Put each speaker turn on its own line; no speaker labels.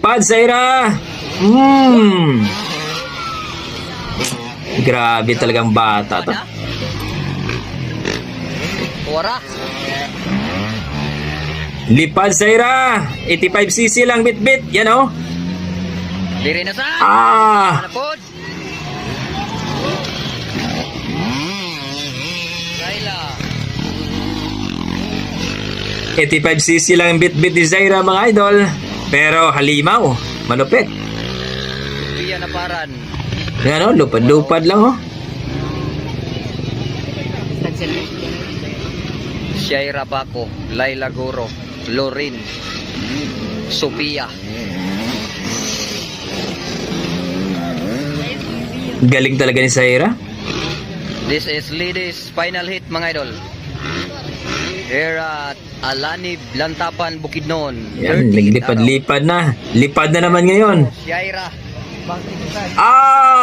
Lipad, Zaira! Grabe talagang bata to.
Ora.
Lipad, Zaira! 85cc lang bit-bit. Yan oh.
Diri na sa.
Ah!
Napod. Laila.
85cc lang ang bit-bit ni Zaira, mga idol. Pero halimaw. Malupit.
Biya na paran.
Yan oh, lupad-lupad lang oh.
Shaira Baco, Laila Goro, Lorin, Sophia.
Galing talaga ni Zaira.
This is ladies final hit, mga idol. Here at Alani Blantapan, Bukidnon.
Yan, naglipad-lipad na. Lipad na naman ngayon.
Shaira.
Ah!